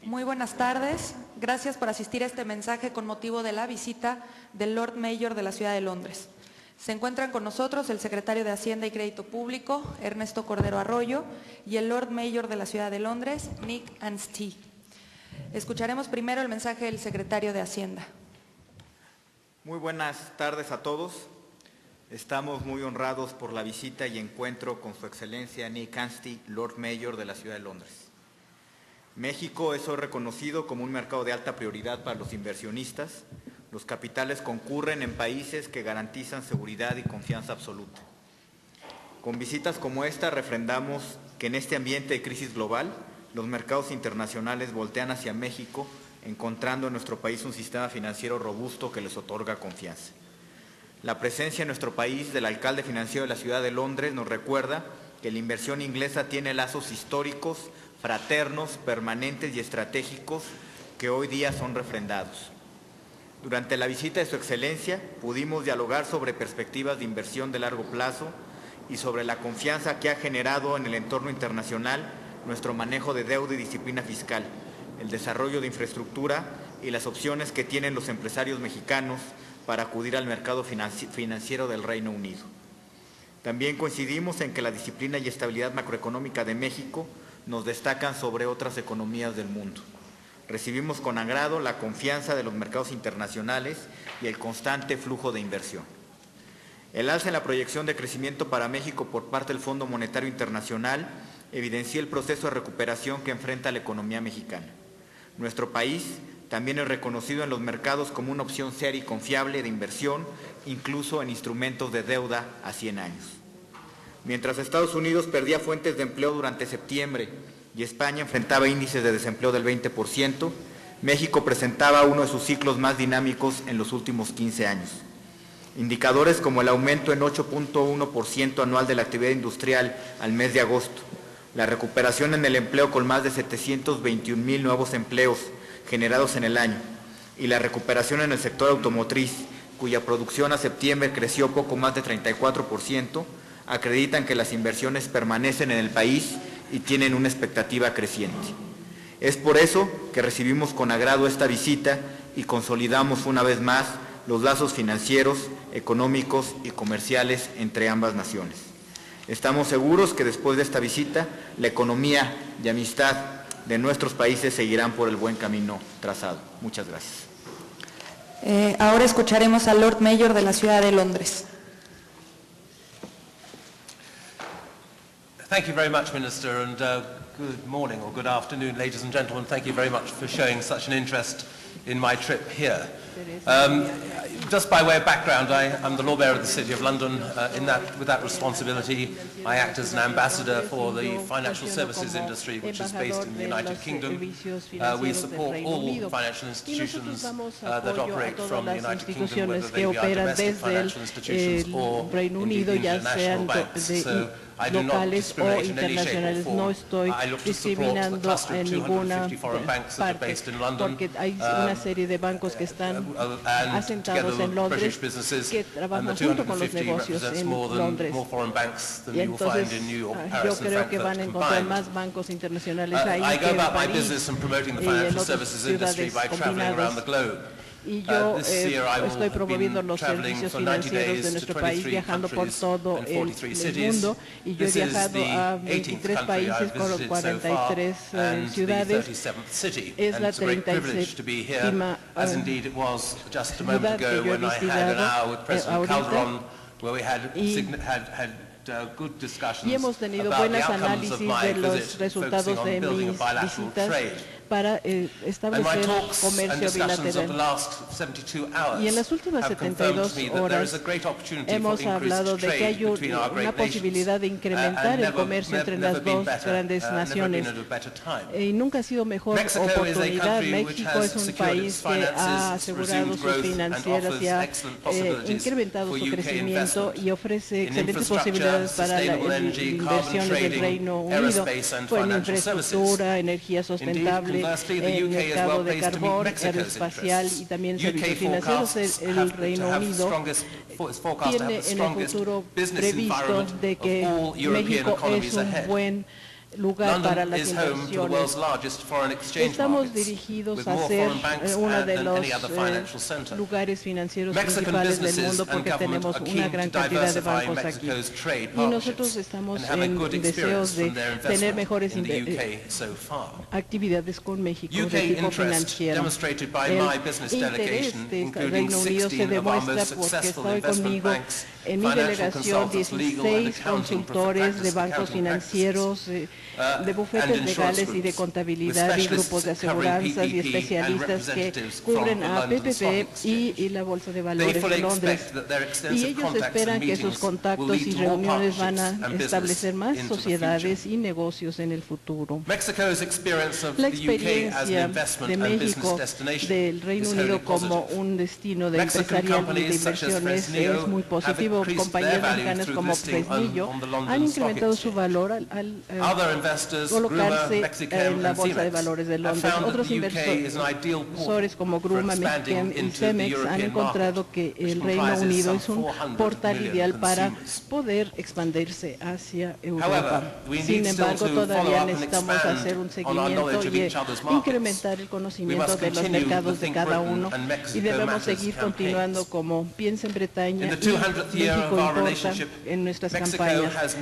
Muy buenas tardes. Gracias por asistir a este mensaje con motivo de la visita del Lord Mayor de la Ciudad de Londres. Se encuentran con nosotros el secretario de Hacienda y Crédito Público, Ernesto Cordero Arroyo, y el Lord Mayor de la Ciudad de Londres, Nick Anstey. Escucharemos primero el mensaje del secretario de Hacienda. Muy buenas tardes a todos. Estamos muy honrados por la visita y encuentro con Su Excelencia Nick Anstey, Lord Mayor de la Ciudad de Londres. México es hoy reconocido como un mercado de alta prioridad para los inversionistas. Los capitales concurren en países que garantizan seguridad y confianza absoluta. Con visitas como esta refrendamos que en este ambiente de crisis global, los mercados internacionales voltean hacia México, encontrando en nuestro país un sistema financiero robusto que les otorga confianza. La presencia en nuestro país del alcalde financiero de la Ciudad de Londres nos recuerda que la inversión inglesa tiene lazos históricos, fraternos, permanentes y estratégicos que hoy día son refrendados. Durante la visita de Su Excelencia pudimos dialogar sobre perspectivas de inversión de largo plazo y sobre la confianza que ha generado en el entorno internacional nuestro manejo de deuda y disciplina fiscal, el desarrollo de infraestructura y las opciones que tienen los empresarios mexicanos para acudir al mercado financiero del Reino Unido. También coincidimos en que la disciplina y estabilidad macroeconómica de México nos destacan sobre otras economías del mundo. Recibimos con agrado la confianza de los mercados internacionales y el constante flujo de inversión. El alza en la proyección de crecimiento para México por parte del Fondo Monetario Internacional evidencia el proceso de recuperación que enfrenta la economía mexicana. Nuestro país también es reconocido en los mercados como una opción seria y confiable de inversión, incluso en instrumentos de deuda a 100 años. Mientras Estados Unidos perdía fuentes de empleo durante septiembre y España enfrentaba índices de desempleo del 20%, México presentaba uno de sus ciclos más dinámicos en los últimos 15 años. Indicadores como el aumento en 8.1% anual de la actividad industrial al mes de agosto, la recuperación en el empleo con más de 721,000 nuevos empleos generados en el año y la recuperación en el sector automotriz, cuya producción a septiembre creció poco más de 34%, acreditan que las inversiones permanecen en el país y tienen una expectativa creciente. Es por eso que recibimos con agrado esta visita y consolidamos una vez más los lazos financieros, económicos y comerciales entre ambas naciones. Estamos seguros que después de esta visita, la economía y amistad de nuestros países seguirán por el buen camino trazado. Muchas gracias. Ahora escucharemos al Lord Mayor de la Ciudad de Londres. Thank you very much, Minister, and good morning or good afternoon, ladies and gentlemen. Thank you very much for showing such an interest in my trip here. Just by way of background, I am the Law Bearer of the City of London. With that responsibility, I act as an ambassador for the financial services industry, which is based in the United Kingdom. We support all financial institutions that operate from the United Kingdom, whether they be our domestic financial institutions or indeed international banks. So I do not discriminate in any shape or form. I look to support the cluster of 250 foreign banks that are based in London, and together with British businesses, and the 250 represents more foreign banks than you will find in New York, Paris and Frankfurt combined. I go about my business in promoting the financial services industry by traveling around the globe. Y yo estoy promoviendo los servicios financieros de nuestro país, viajando por todo el mundo, y yo he viajado a 23 países con 43 ciudades. Es la 37ª ciudad que yo he visitado ahorita. Y hemos tenido buenos análisis de los resultados de mis visitas para establecer comercio bilateral. Y en las últimas 72 horas hemos hablado de que hay una posibilidad de incrementar el comercio entre las dos grandes naciones. Y nunca ha sido mejor oportunidad. México es un país que ha asegurado sus financieras y ha incrementado su crecimiento y ofrece excelentes posibilidades para las inversiones del Reino Unido, en infraestructura, energía sustentable, en mercado de carbón, aeroespacial y también servicios financieros. El Reino Unido tiene en el futuro previsto de que México es un buen lugar para las inversiones. Estamos dirigidos a ser uno de los lugares financieros principales del mundo porque tenemos una gran cantidad de bancos aquí. Y nosotros estamos en deseos de tener mejores actividades con México de tipo financiero. El interés de Reino Unido se demuestra porque estoy conmigo en mi delegación 16 consultores de bancos financieros, de bufetes legales y de contabilidad y grupos de aseguranzas y especialistas que cubren a PPP y la Bolsa de Valores de Londres. Y ellos esperan que sus contactos y reuniones van a establecer más sociedades y negocios en el futuro. La experiencia de México, del Reino Unido como un destino de empresarial y de inversiones es muy positivo. Compañías mexicanas como Fresnillo han incrementado su valor al colocarse en la Bolsa de Valores de Londres. Otros inversores como Gruma, Mexichem y Cemex han encontrado que el Reino Unido es un portal ideal para poder expandirse hacia Europa. Sin embargo, todavía necesitamos hacer un seguimiento y incrementar el conocimiento de los mercados de cada uno y debemos seguir continuando como piensa en Bretaña y México importa en nuestras campañas.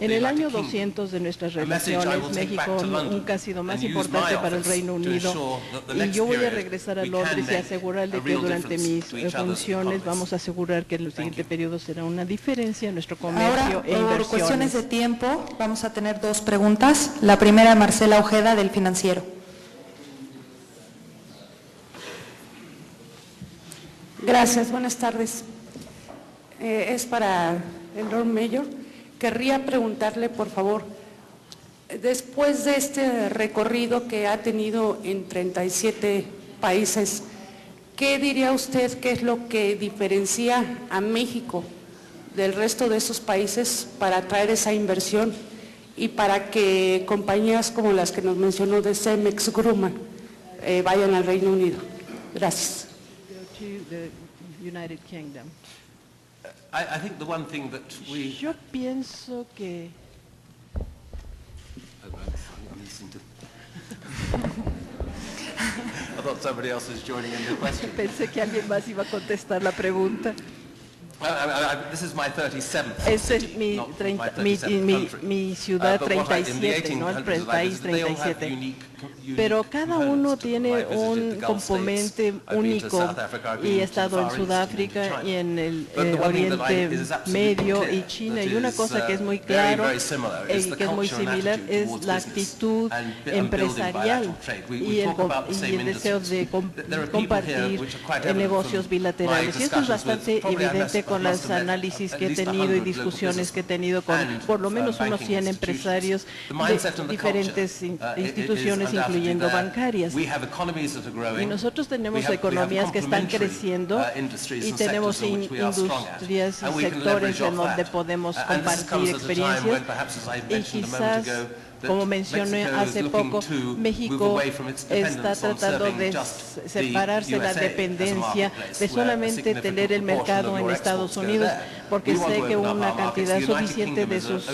En el año 200 de nuestras relaciones, México nunca ha sido más importante para el Reino Unido y yo voy a regresar a Londres y asegurar de que durante mis funciones vamos a asegurar que el siguiente periodo será una diferencia en nuestro comercio e inversiones. Por cuestiones de tiempo, vamos a tener dos preguntas. La primera, Marcela Ojeda, del Financiero. Gracias, buenas tardes. Es para el Lord Mayor. Querría preguntarle, por favor, después de este recorrido que ha tenido en 37 países, ¿qué diría usted que es lo que diferencia a México del resto de esos países para atraer esa inversión y para que compañías como las que nos mencionó de Cemex, Gruma, vayan al Reino Unido? Gracias. United Kingdom. I think the one thing that Yo pienso que I thought somebody else was joining in the question. Pensé que alguien más iba a contestar la pregunta. This is my 37th Este es mi ciudad 37, ¿no? El país 37. Pero cada uno tiene un componente único y he estado en Sudáfrica y en el Oriente Medio y China y una cosa que es muy claro y que es muy similar es la actitud empresarial y el deseo de compartir en negocios bilaterales. Y esto es bastante evidente con los análisis que he tenido y discusiones que he tenido con por lo menos unos 100 empresarios de diferentes instituciones, incluyendo bancarias. Y nosotros tenemos economías que están creciendo y tenemos industrias y sectores en donde podemos compartir experiencias y quizás, como mencioné hace poco, México está tratando de separarse la dependencia de solamente tener el mercado en Estados Unidos, porque sé que una cantidad suficiente de sus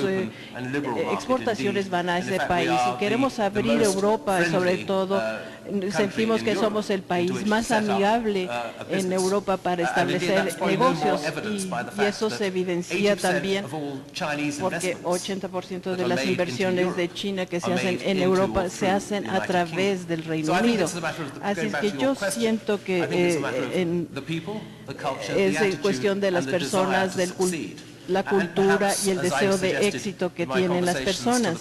exportaciones van a ese país y queremos abrir Europa, sobre todo sentimos que somos el país más amigable en Europa para establecer negocios y eso se evidencia también porque 80% de las inversiones de China que se hacen en Europa se hacen a través del Reino Unido. Así es que yo siento que es cuestión de las personas, la cultura y el deseo de éxito que tienen las personas.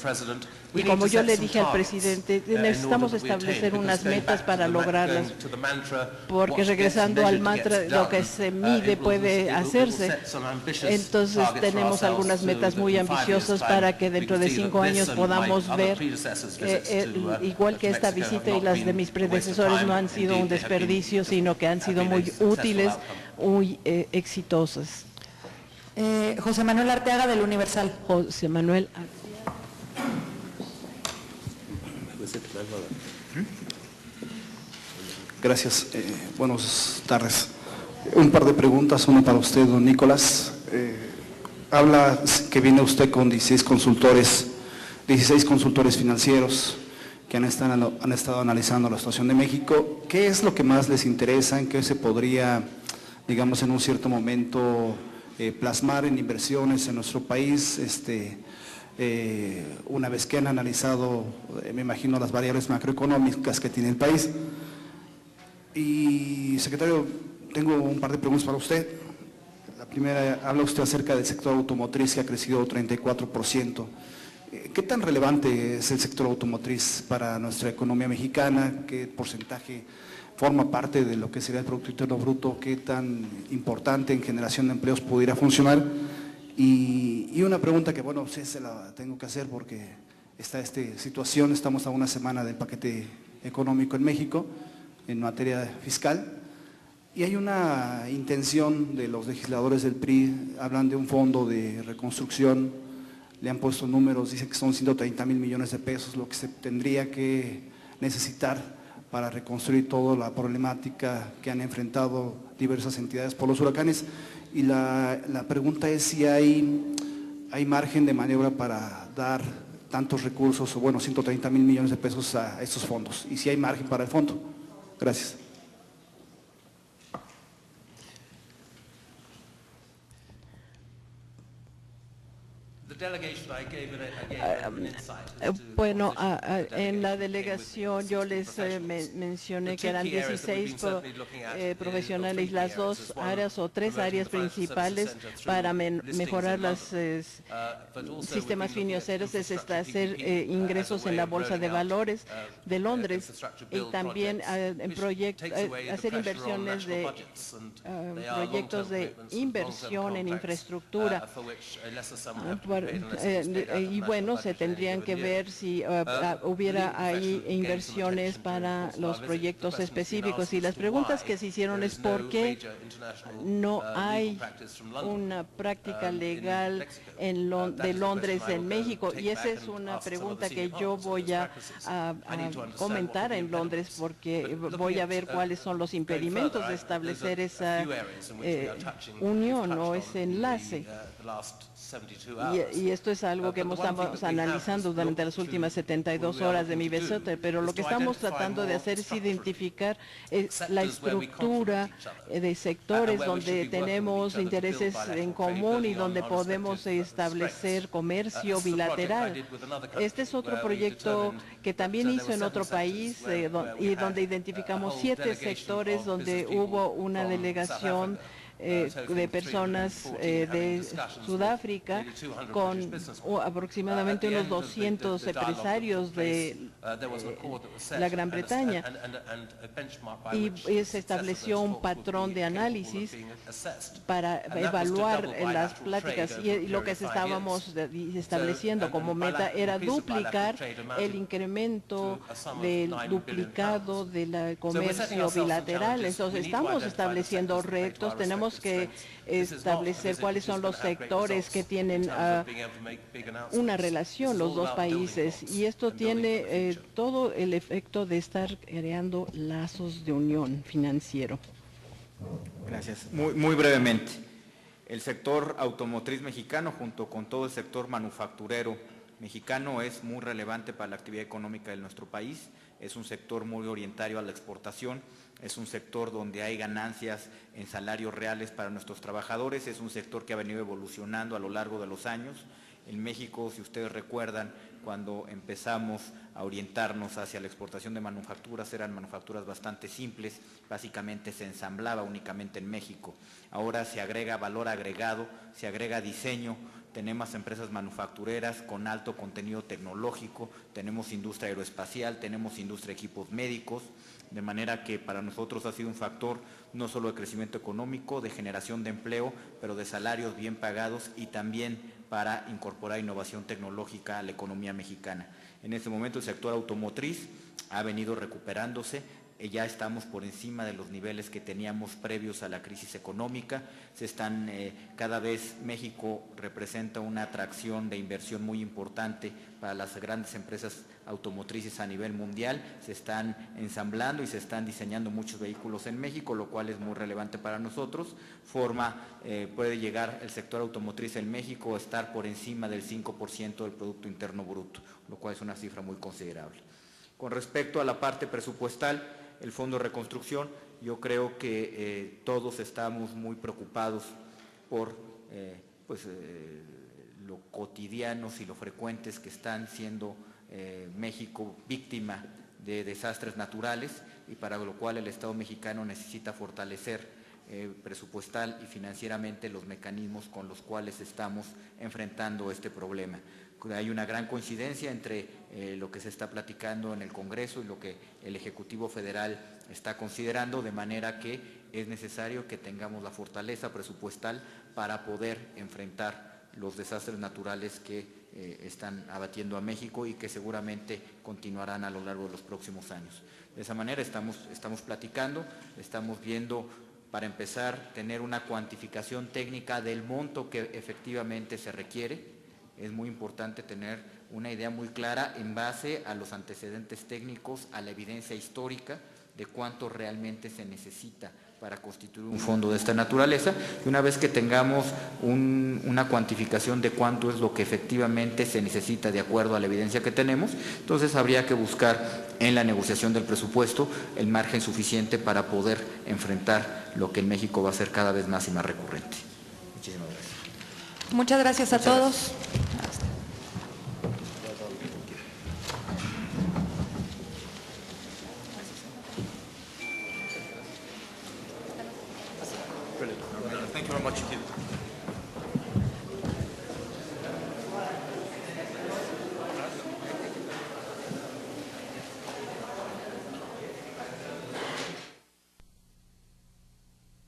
Y como yo le dije al presidente, necesitamos establecer unas metas para lograrlas, porque regresando al mantra, lo que se mide puede hacerse. Entonces tenemos algunas metas muy ambiciosas para que dentro de 5 años podamos ver, igual que esta visita y las de mis predecesores no han sido un desperdicio, sino que han sido muy útiles, muy exitosas. José Manuel Arteaga, del Universal. José Manuel. Gracias. Buenas tardes. Un par de preguntas, una para usted, don Nicolás. habla que viene usted con 16 consultores financieros que han estado analizando la situación de México. ¿Qué es lo que más les interesa? ¿En qué se podría, digamos, en un cierto momento plasmar en inversiones en nuestro país? Una vez que han analizado, me imagino, las variables macroeconómicas que tiene el país. Y, secretario, tengo un par de preguntas para usted. La primera, habla usted acerca del sector automotriz que ha crecido 34%. ¿Qué tan relevante es el sector automotriz para nuestra economía mexicana? ¿Qué porcentaje forma parte de lo que sería el Producto Interno Bruto? ¿Qué tan importante en generación de empleos pudiera funcionar? Y una pregunta que, bueno, sí se la tengo que hacer porque está esta situación, estamos a una semana del paquete económico en México en materia fiscal y hay una intención de los legisladores del PRI, hablan de un fondo de reconstrucción. Le han puesto números, dicen que son 130,000 millones de pesos lo que se tendría que necesitar para reconstruir toda la problemática que han enfrentado diversas entidades por los huracanes. Y la pregunta es si hay margen de maniobra para dar tantos recursos, o bueno, 130,000 millones de pesos a estos fondos, y si hay margen para el fondo. Gracias. Bueno, en la delegación yo les mencioné que eran 16 profesionales, las dos áreas o tres áreas principales para mejorar los sistemas financieros es hacer ingresos en la Bolsa de Valores de Londres y también hacer inversiones de proyectos de inversión en infraestructura. Y bueno, se tendrían que ver si hubiera ahí inversiones para los proyectos específicos. Y las preguntas que se hicieron es por qué no hay una práctica legal de Londres en México. Y esa es una pregunta que yo voy a comentar en Londres porque voy a ver cuáles son los impedimentos de establecer esa unión o ese enlace. Y esto es algo que estamos analizando durante las últimas 72 horas de mi visita, pero lo que estamos tratando de hacer es identificar la estructura de sectores donde tenemos intereses en común y donde podemos establecer comercio bilateral. Este es otro proyecto que también hizo en otro país y donde identificamos 7 sectores donde hubo una delegación de personas de Sudáfrica con aproximadamente unos 200 empresarios de la Gran Bretaña y se estableció un patrón de análisis para evaluar las pláticas y lo que estábamos estableciendo como meta era duplicar el incremento del duplicado del comercio bilateral. Entonces estamos estableciendo retos, tenemos que establecer cuáles son los sectores que tienen una relación los dos países y esto tiene todo el efecto de estar creando lazos de unión financiero. Gracias. Muy brevemente, el sector automotriz mexicano junto con todo el sector manufacturero mexicano es muy relevante para la actividad económica de nuestro país, es un sector muy orientario a la exportación, es un sector donde hay ganancias en salarios reales para nuestros trabajadores, es un sector que ha venido evolucionando a lo largo de los años. En México, si ustedes recuerdan, cuando empezamos a orientarnos hacia la exportación de manufacturas, eran manufacturas bastante simples, básicamente se ensamblaba únicamente en México. Ahora se agrega valor agregado, se agrega diseño, tenemos empresas manufactureras con alto contenido tecnológico, tenemos industria aeroespacial, tenemos industria de equipos médicos, de manera que para nosotros ha sido un factor no solo de crecimiento económico, de generación de empleo, pero de salarios bien pagados y también para incorporar innovación tecnológica a la economía mexicana. En este momento el sector automotriz ha venido recuperándose, ya estamos por encima de los niveles que teníamos previos a la crisis económica. Cada vez México representa una atracción de inversión muy importante para las grandes empresas automotrices a nivel mundial. Se están ensamblando y se están diseñando muchos vehículos en México, lo cual es muy relevante para nosotros. Puede llegar el sector automotriz en México a estar por encima del 5% del Producto Interno Bruto, lo cual es una cifra muy considerable. Con respecto a la parte presupuestal, el Fondo de Reconstrucción, yo creo que todos estamos muy preocupados por lo cotidianos y lo frecuentes que están siendo México víctima de desastres naturales, y para lo cual el Estado mexicano necesita fortalecer presupuestal y financieramente los mecanismos con los cuales estamos enfrentando este problema. Hay una gran coincidencia entre lo que se está platicando en el Congreso y lo que el Ejecutivo Federal está considerando, de manera que es necesario que tengamos la fortaleza presupuestal para poder enfrentar los desastres naturales que están abatiendo a México y que seguramente continuarán a lo largo de los próximos años. De esa manera estamos platicando, estamos viendo, para empezar, tener una cuantificación técnica del monto que efectivamente se requiere. Es muy importante tener una idea muy clara en base a los antecedentes técnicos, a la evidencia histórica de cuánto realmente se necesita para constituir un fondo de esta naturaleza. Y una vez que tengamos una cuantificación de cuánto es lo que efectivamente se necesita de acuerdo a la evidencia que tenemos, entonces habría que buscar en la negociación del presupuesto el margen suficiente para poder enfrentar lo que en México va a ser cada vez más y más recurrente. Muchísimas gracias. Muchas gracias a todos. Thank you very much.